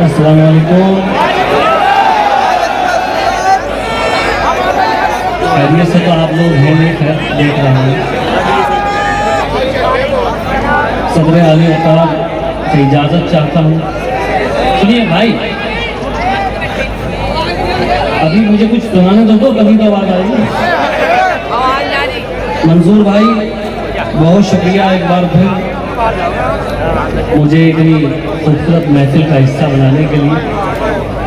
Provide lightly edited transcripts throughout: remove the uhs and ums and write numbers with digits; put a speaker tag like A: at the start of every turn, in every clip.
A: अस्सलाम वालेकुम। खैरियत से तो आप लोग हैं नहीं, खैर देख रहे हैं। सदर आली अवतार से इजाज़त चाहता हूँ। सुनिए भाई, अभी मुझे कुछ सुनाने दो कभी तो आवाज़ आएगी। मंजूर भाई, बहुत शुक्रिया एक बार फिर मुझे इतनी खूबसूरत महफिल का हिस्सा बनाने के लिए,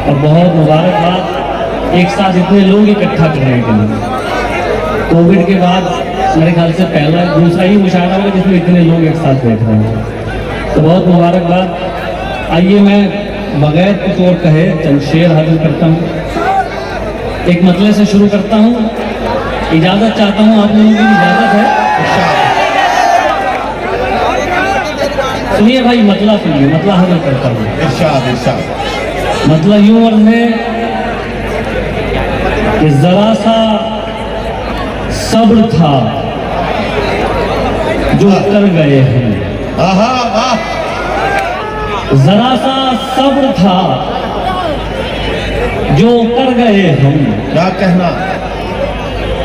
A: और बहुत मुबारकबाद एक साथ इतने लोग इकट्ठा करने के लिए। कोविड के बाद मेरे ख्याल से पहला दूसरा ही मुशायरा होगा जिसमें इतने लोग एक साथ बैठ रहे हैं, तो बहुत मुबारकबाद। आइए मैं बगैर कुछ और कहे चंद शेर हाजिर करता हूँ। एक मतले से शुरू करता हूँ, इजाज़त चाहता हूँ, आप लोगों की इजाज़त है? सुनिए भाई, मतला सुनिए, मतला हाजिर करता हूँ।
B: इरशाद इरशाद।
A: मतला यूं अर्ज़ है कि जरा सा सब्र था जो कर गए हैं।
B: आहा वाह।
A: जरा सा सब्र था जो कर गए हम,
B: क्या कहना।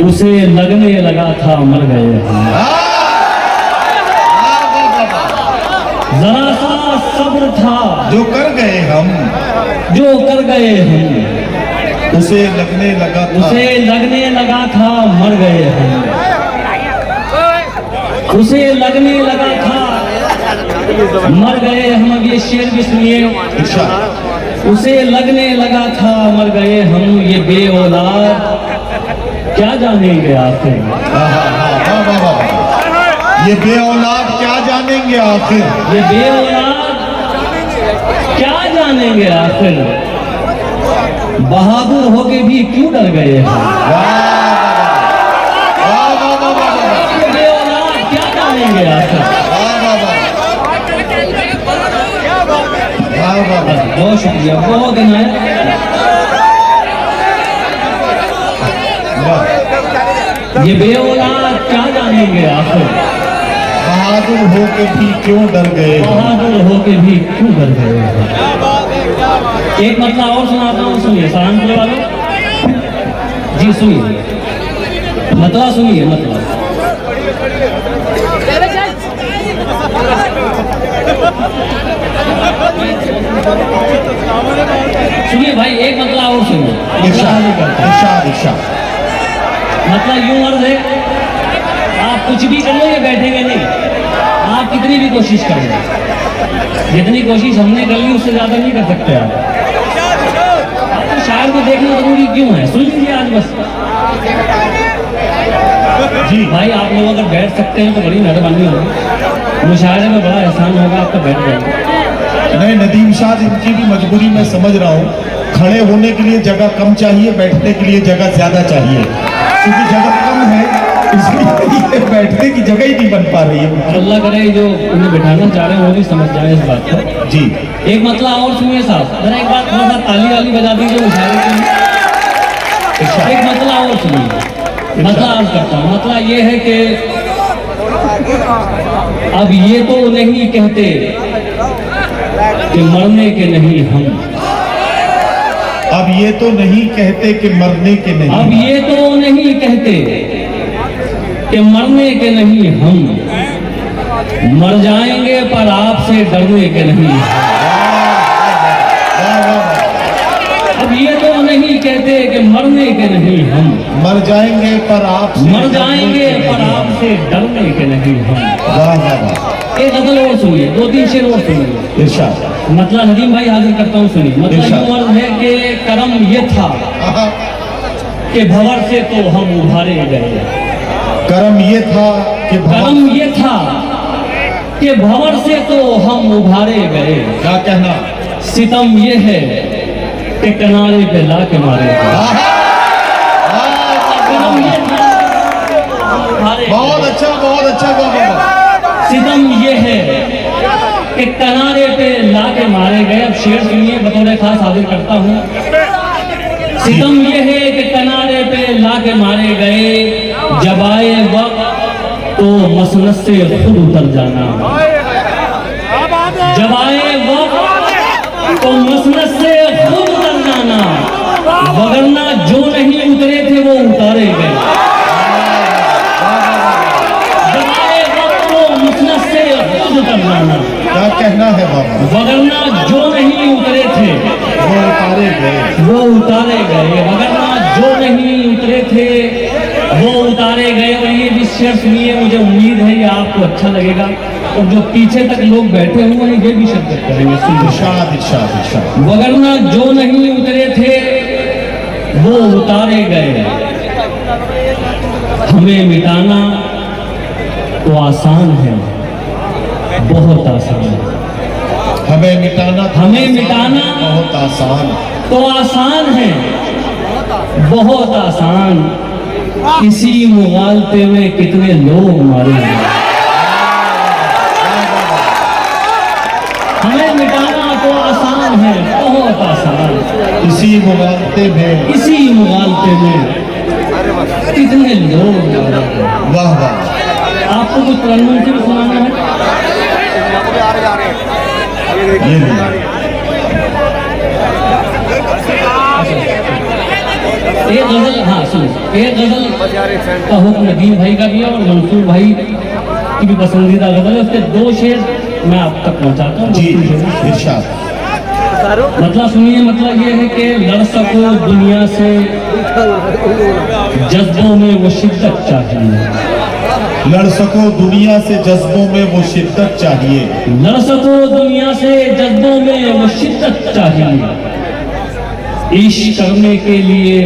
A: उसे लगने लगा था मर गए हम। जरा सा सब्र था
B: जो कर गए हम,
A: जो कर गए हम,
B: उसे लगने लगा था,
A: उसे लगने लगा था मर गए हम। उसे लगने लगा था मर गए हम। अब ये शेर भी सुनिए।
B: इरशाद।
A: उसे लगने लगा था मर गए हम, ये बे औलाद क्या जानेंगे आखिर।
B: ये बे औलाद क्या जानेंगे आखिर।
A: ये बे औलाद क्या जानेंगे आखिर, बहादुर होके भी क्यों डर गए हैं। ये बे औलाद क्या जानेंगे आखिर। बहुत शुक्रिया, बहुत इनायत। ये बे औलाद क्या जानेंगे आखिर,
B: बहादुर होके भी क्यों डर गए।
A: बहादुर होके भी क्यों डर गए हैं। एक मतलब और सुनाता हूँ, सुनिए सहारनपुर वालों जी, सुनिए मतलब, सुनिए मतलब। सुनिए भाई, एक मतलब और सुनिए।
B: इरशाद इरशाद इरशाद।
A: मतलब यूं अर्ज है, आप कुछ भी कर लो ये बैठेंगे नहीं। आप कितनी भी कोशिश कर लो, जितनी कोशिश हमने कर ली उससे ज्यादा नहीं कर सकते आप। आपको शायर को देखना जरूरी क्यों है, सुन लीजिए आज बस।
B: जी
A: भाई आप लोग अगर बैठ सकते हैं तो बड़ी मेहरबानी होगी, मुशायरे में बड़ा एहसान होगा आपका बैठ जाएगा।
B: नहीं, नदीम शाह इनकी भी मजबूरी मैं समझ रहा हूँ। खड़े होने के लिए जगह कम चाहिए, बैठने के लिए जगह ज्यादा चाहिए, क्योंकि जगह कम है इसलिए बैठने की जगह ही नहीं बन पा रही है।
A: अल्लाह करे जो उन्हें बिठाना चाह रहे हैं वो भी समझ जाए इस बात को।
B: जी
A: एक मतलब और सुनिए साहब, जरा एक बार थोड़ा सा ताली वाली बजा दीजिए मुशायरे के लिए। एक मतलब और सुनिए, मतलब अर्ज करता हूँ। मतलब ये है कि अब ये तो नहीं कहते कि मरने के नहीं हम।
B: अब ये तो नहीं कहते कि मरने के नहीं।
A: अब ये तो नहीं कहते कि मरने के नहीं हम, मर जाएंगे पर आपसे डरने के नहीं। अब ये तो नहीं कहते कि मरने के नहीं हम,
B: मर जाएंगे पर आप,
A: मर जाएंगे पर आपसे डरने के नहीं हम।
B: वाह वाह वाह।
A: एक गजल और सुनिए, दो तीन शेर और सुनिए।
B: इरशाद।
A: मतलब नदीम भाई हाजिर करता हूँ, सुनिए। मतलब यूं अर्ज है कि करम ये था कि भंवर से तो हम उभारे गए।
B: करम ये था कि
A: करम ये था कि भंवर से तो हम उभारे गए।
B: क्या कहना।
A: सितम ये है कि किनारे पे ला के मारे गए। करम ये था उभारे गए।
B: बहुत अच्छा बहुत अच्छा बाबा।
A: सितम ये है कि किनारे पे ला के मारे गए। अब शेर सुनिए, बतौर खास हाजिर करता हूँ। सितम ये है कि किनारे पे ला के मारे गए, जब आए वक्त तो मसनद से खुद उतर जाना। जब आए वक्त तो मसनद से खुद उतर जाना, वगरना जो नहीं उतरे थे वो उतारे गए। जब आए वक्त तो मसनद से खुद उतर जाना,
B: क्या कहना है बाबा?
A: वगरना जो नहीं उतरे थे
B: वो उतारे गए।
A: वो उतारे गए, वगरना जो नहीं उतरे थे वो उतारे गए। और ये भी शेर सुनिए, मुझे उम्मीद है ये आपको अच्छा लगेगा, और जो पीछे तक लोग बैठे हुए हैं ये भी शिरकत करेंगे। सुनिए,
B: इरशाद इरशाद इरशाद।
A: वगरना जो नहीं उतरे थे वो उतारे गए, हमें मिटाना तो आसान है, बहुत आसान है।
B: हमें मिटाना बहुत आसान।
A: तो आसान है, बहुत आसान। इसी मुगालते में कितने लोग मारे गए। हमें मिटाना तो आसान है, बहुत आसान।
B: इसी मुगालते में
A: कितने लोग मारे गए।
B: वाह वाह।
A: आपको कुछ प्रधानमंत्री को सुनाना है?
B: ये लीजिए।
A: एक गजल, हाँ सुनो, एक गजल का हुक्म नदीम भाई का भी है और मंसूर भाई की भी पसंदीदा गजल है। उसके दो शेर मैं आप तक पहुंचाता हूँ।
B: जी इरशाद।
A: मतलब सुनिए, मतलब ये है कि लड़ सको दुनिया से जज्बों में वो शिद्दत चाहिए।
B: लड़ सको दुनिया से जज्बों में वो शिद्दत चाहिए।
A: लड़ सको दुनिया से जज्बों में वो शिद्दत चाहिए। इश्क करने के लिए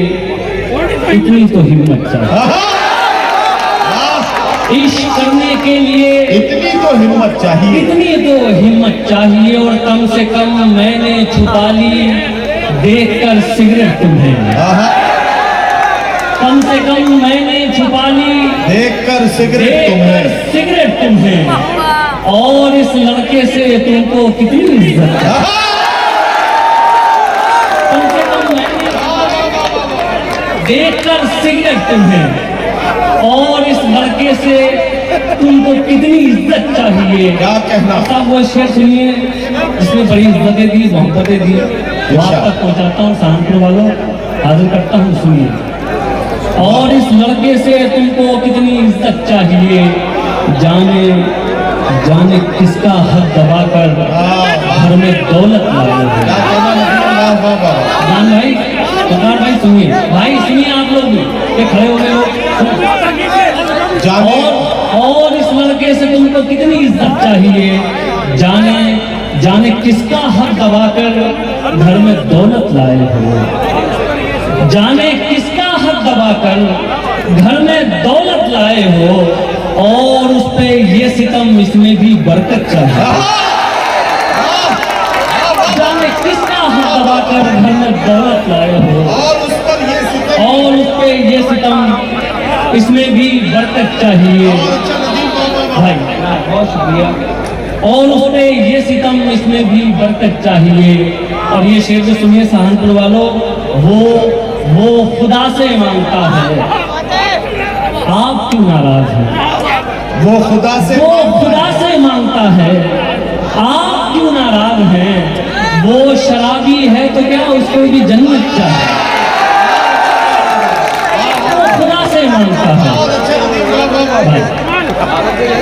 A: इतनी तो हिम्मत चाहिए। इश्क करने के लिए
B: इतनी तो हिम्मत चाहिए।
A: इतनी तो हिम्मत चाहिए। और कम से कम मैंने छुपा ली देखकर सिगरेट तुम्हें। कम से कम मैंने छुपा ली
B: देखकर सिगरेट
A: तुम्हें। और इस लड़के से तुमको कितनी इज्जत है। कम से कम मैंने देखकर सिगरेट तुम्हें, और इस लड़के से तुमको कितनी इज्जत चाहिए।
B: क्या कहना?
A: साहब वो शेर सुनिए जिसमें बड़ी इज्जतें दी, मोहब्बतें दी, वो आप तक पहुंचाता हूँ। सहारनपुर वालों हाजिर करता हूँ, सुनिए। और इस लड़के से तुमको कितनी इज्जत चाहिए, जाने जाने किसका हक दबाकर घर में दौलत लाए हो। जान भाई, सरकार भाई सुनिए, भाई सुनिए, आप लोग भी ये खड़े हो गए हो। और इस लड़के से तुमको कितनी इज्जत चाहिए, जाने जाने किसका हक दबाकर घर में दौलत लाए हो। जाने किसका हक दबाकर घर में दौलत लाए हो, और उस पे ये सितम इसमें भी बरकत चाहिए। जाने किसका हक दबाकर घर में दौलत लाए हो, और उस पे ये सितम इसमें भी बरकत चाहिए। भाई बहुत शुक्रिया। और उस पे ये सितम इसमें भी बरकत चाहिए। और ये शेर जो सुनिए सहारनपुर वालों, वो खुदा से मांगता है, आप क्यों नाराज हैं।
B: वो खुदा से
A: मांगता है, आप क्यों नाराज हैं। वो शराबी है तो क्या उसको भी जन्नत चाहिए। वो खुदा से मांगता है,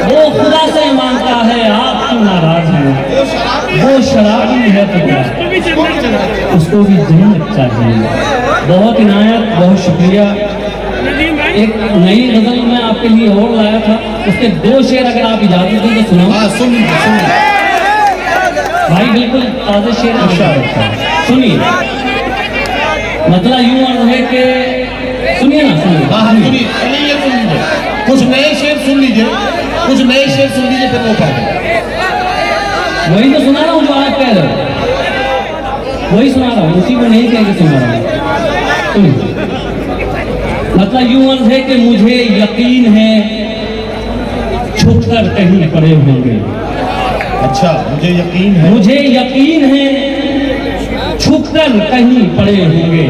A: वो खुदा से मांगता है, आप क्यों नाराज हैं। वो शराबी है तो क्या उसको भी जन्नत चाहिए। बहुत इनायत, बहुत शुक्रिया। एक नई गजल मैं आपके लिए और लाया था, उसके दो शेर अगर आप इजाजत दें तो सुनाऊं।
B: सुनिए
A: भाई बिल्कुल ताज़े शेर सुनिए। मतलब यूं अर्ज है कि सुनिए ना, सुनिए।
B: कुछ नए शेर सुन लीजिए, फिर वो पढ़ें।
A: वही तो सुना रहा हूँ जो आप कह रहे हो, वही सुना रहा हूँ, उसी को नहीं कह के सुना रहा हूँ। मतलब यूं अर्ज है कि मुझे यकीन है छुप कर कहीं पड़े होंगे।
B: अच्छा, मुझे यकीन है
A: छुप कर कहीं पड़े होंगे।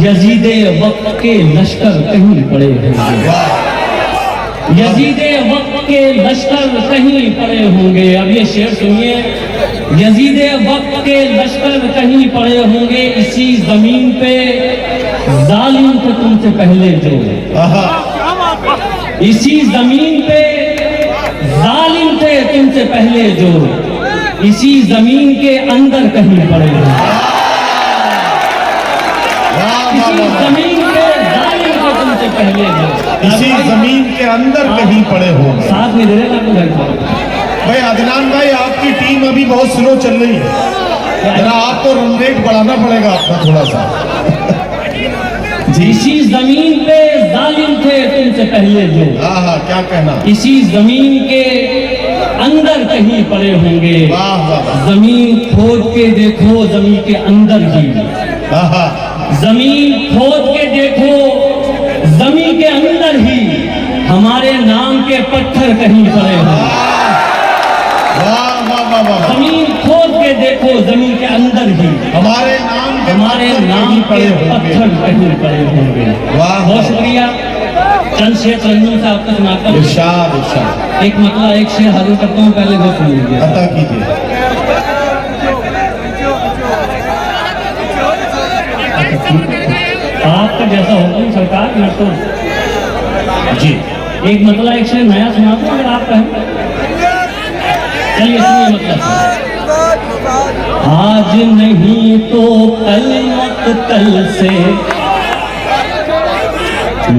A: यजीदे वक्त के लश्कर कहीं पड़े होंगे। यजीदे वक्त के लश्कर कहीं पड़े होंगे। अब ये शेर सुनिए, यजीद वक्त के लश्कर कहीं पड़े होंगे, इसी जमीन पे जालिम थे तुमसे पहले जो, इसी जमीन पे जालिम थे तुमसे पहले जो, इसी जमीन के अंदर कहीं पड़े होंगे, इसी जमीन के जालिम थे तुमसे पहले जो,
B: इसी जमीन के अंदर कहीं पड़े होंगे।
A: साथ में दे देना आपको घर पर।
B: भाई अदनान भाई, आपकी टीम अभी बहुत स्लो चल रही है, जरा आपको रन रेट बढ़ाना पड़ेगा आपका थोड़ा सा।
A: इसी जमीन पे जालिम थे तुमसे पहले जो,
B: हाँ, क्या कहना।
A: इसी जमीन के अंदर कहीं पड़े होंगे।
B: वाह वाह,
A: जमीन खोद के देखो, जमीन के अंदर ही, जमीन खोद के देखो, जमीन के अंदर ही हमारे नाम के पत्थर कहीं पड़े होंगे। जमीन खोद के देखो, जमीन के अंदर ही
B: हमारे नाम के
A: पत्थर कहीं पड़े होंगे। बहुत शुक्रिया। चंद शेर रंजन साहब का सुनाकर
B: इरशाद इरशाद।
A: एक मतलब एक शेर हाजिर करता हूँ, पहले वो सुन लीजिए।
B: अता कीजिए।
A: आपका जैसा हुक्म सरकार, मैं तो
B: जी
A: एक मतलब एक शेर नया सुना दूं अगर आप कहें। चलिए सुनिए मतलब, आज नहीं तो कल मक्तल से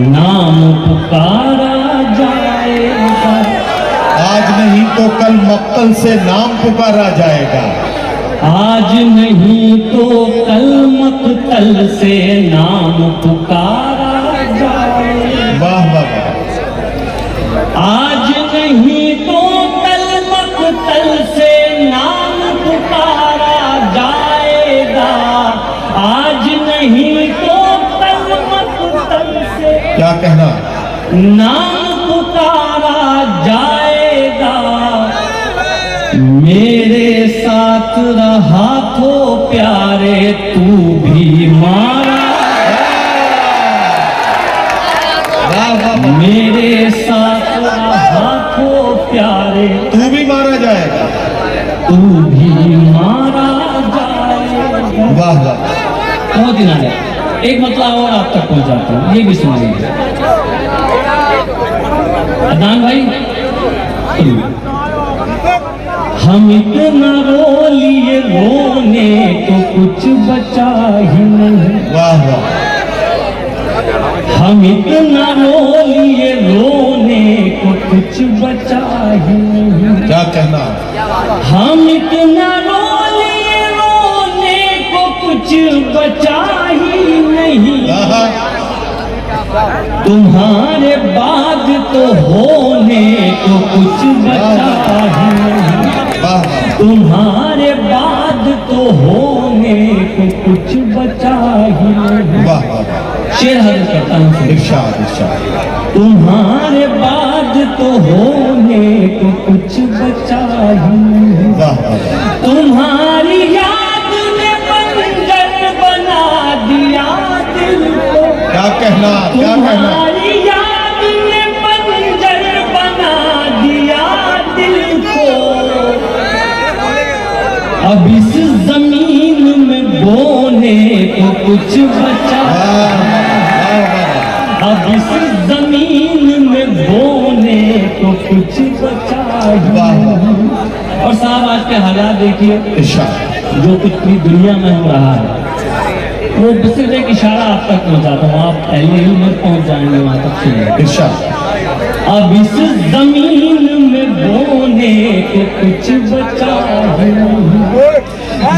A: नाम पुकारा जाएगा,
B: आज नहीं तो कल मक्तल से नाम पुकारा जाएगा,
A: आज नहीं तो कल मक्तल से नाम पुकारा जाएगा।
B: वाह वाह वाह।
A: आज नहीं तो कल मक्तल से नाम पुकारा जाएगा, आज नहीं तो कल मक्तल से
B: क्या कहना।
A: नाम पुकारा जाएगा। मेरे साथ रहा तो प्यारे तू भी मारा, मेरे साथ रहा तो प्यारे
B: तू भी मारा जाएगा,
A: तू भी मारा जाएगा।
B: वाह वाह।
A: बहुत दिन आ गया। एक मतलब और आप तक पहुंचाता हूँ, ये भी सुन लीजिए। अदनान भाई, हम इतना रो लिए रोने को कुछ बचा ही नहीं,
B: वाह वाह।
A: हम इतना रो लिए रोने को कुछ बचा ही नहीं,
B: क्या कहना।
A: हम इतना रो लिए रोने को कुछ बचा ही नहीं, तुम्हारे बाद तो होने को कुछ बचा ही नहीं, तुम्हारे बाद तो होने को कुछ बचा ही नहीं।
B: वाह वाह।
A: शेर हाजिर करता हूँ,
B: इरशाद इरशाद।
A: तुम्हारे बाद तो होने को कुछ बचा ही नहीं,
B: वाह वाह।
A: तुम्हारी याद ने बंजर बना दिया दिल को,
B: क्या कहना, क्या कहना।
A: तुम्हारी याद ने बंजर बना दिया दिल को, अब इस जमीन में बोने को कुछ बचा, अब इस जमीन में बोने को कुछ बचा ही नहीं। और साहब आज के हालात देखिए, जो कुछ पूरी दुनिया में हो रहा है, वो सिर्फ एक इशारा आप तक पहुंचाता हूँ, आप पहले ही में पहुंच जाएंगे वहां तक। सुनिए, अब इस जमीन में बोने को कुछ बचा ही नहीं,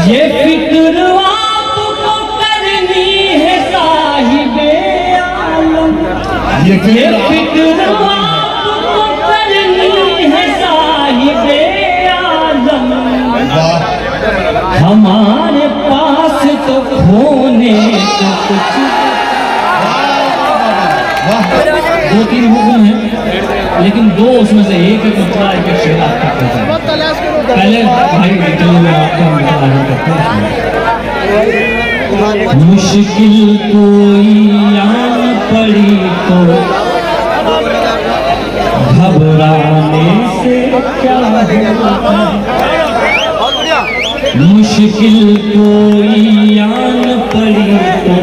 A: ये फिक्र आपको करनी है साहिबे आलम, ये फिक्र आपको करनी है साहिबे आलम, हमारे पास तो खोने को कुछ। दो तीन हुक्म हैं, लेकिन दो उसमें से एक टुकड़ा एक शेर आपका पहले भाई चलो मैं आपको मुश्किल कोई आन पड़ी तो घबराने मुश्किल कोई आन पड़ी तो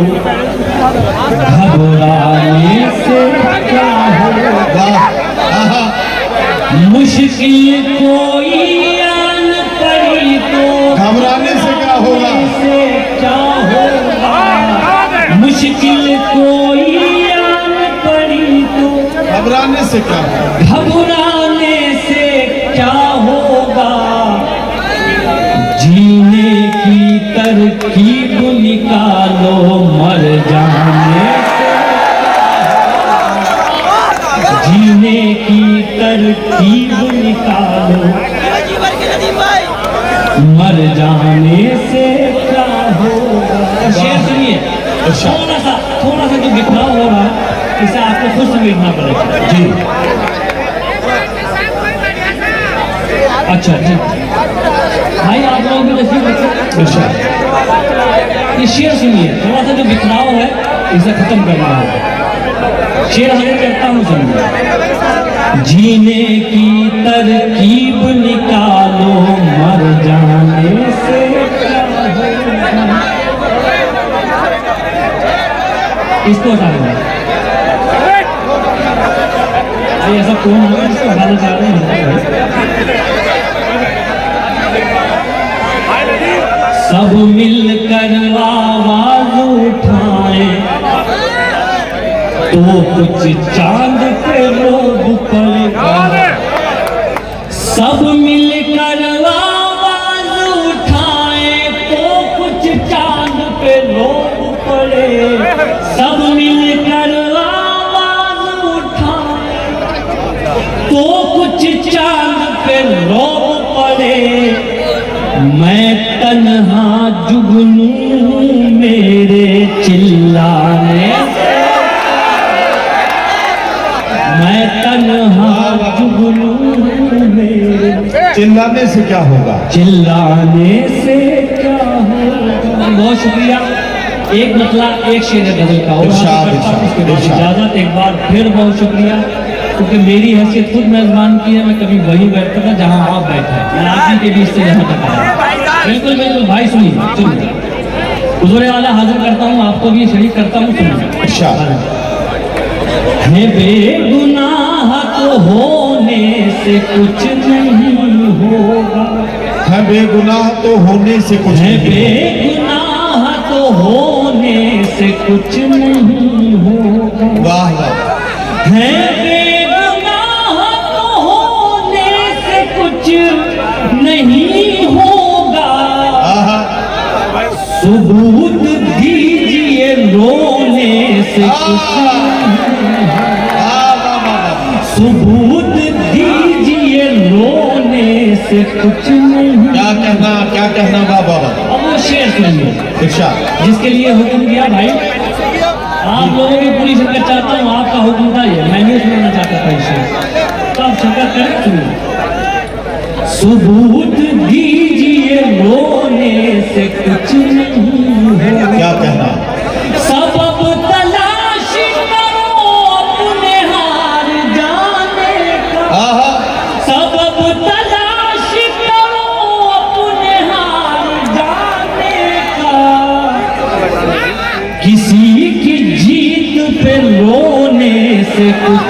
A: घबराने से क्या होगा। मुश्किल कोई आन पड़ी तो
B: घबराने से क्या होगा।
A: मुश्किल कोई आन पड़ी तो
B: घबराने से क्या होगा।
A: घबराने से क्या होगा। जीने की तरकीब निकालो मर जाने से। जीने की तरकीब निकालो मर जाने से क्या होगा। शेर सुनिए, थोड़ा सा जो बिखराव हो रहा है इसे आपको खुद समझना पड़ेगा।
B: जी
A: अच्छा जी भाई, आप लोग भी देखिए ये शेर सुनिए, थोड़ा सा जो बिखराव है इसे खत्म करना है। शेर हमें कहता हूँ सुनिए। जीने की तरकीब निकालो मर जाने से क्या होगा। इसको हटा दो। ऐसा कौन होगा जिसको हटाना चाह रहे हैं। सब मिलकर आवाज उठाए तो कुछ चांद पे लोग पड़ेगा। सब मिलकर आवाज उठाए तो कुछ चांद पे लोग पड़े। सब मिलकर आवाज उठाए तो कुछ चांद पे लोग पड़े। मैं तन्हा जुगनू मेरे चिल्लाने से। मैं तन्हा जुगनू मेरे
B: चिल्लाने से क्या होगा।
A: चिल्लाने से क्या होगा। बहुत शुक्रिया। एक मतलब एक शेर गजल का और इजाजत। एक बार फिर बहुत शुक्रिया, क्योंकि मेरी हैसियत खुद मेजबान की है। मैं कभी वहीं बैठता था जहां आप बैठे हैं। मैं आप ही के बीच से यहाँ तक आया। बिल्कुल बिल्कुल भाई, सुनिए सुनिए। हुजूर वाला हाजिर करता हूँ, आपको भी शरीक करता हूँ। सुनिए।
B: अच्छा
A: है बेगुनाह तो होने से कुछ नहीं होगा।
B: है बेगुनाह तो होने से कुछ
A: है
B: नहीं होगा।
A: बेगुनाह तो होने से कुछ नहीं होगा।
B: वाह वाह।
A: है बेगुनाह तो होने से कुछ नहीं होगा। सबूत दीजिए रोने से कुछ नहीं होगा। सबूत दीजिए रोने से कुछ नहीं।
B: क्या कहना बाबा।
A: अब वो शेर सुनिए।
B: अच्छा
A: जिसके लिए हुक्म दिया भाई, आप लोगों की पूरी शिरकत चाहता हूँ। आपका हुक्म था ये, मैं नहीं सुनाना चाहता था इसे, तो आप शिरकत करें। सुनिए। सबूत दीजिए रोने से कुछ नहीं होगा।
B: क्या कहना।
A: सबब तलाश करो अपने हार जाने का। सबब तलाश करो अपने हार जाने का। किसी की जीत पे रोने से कुछ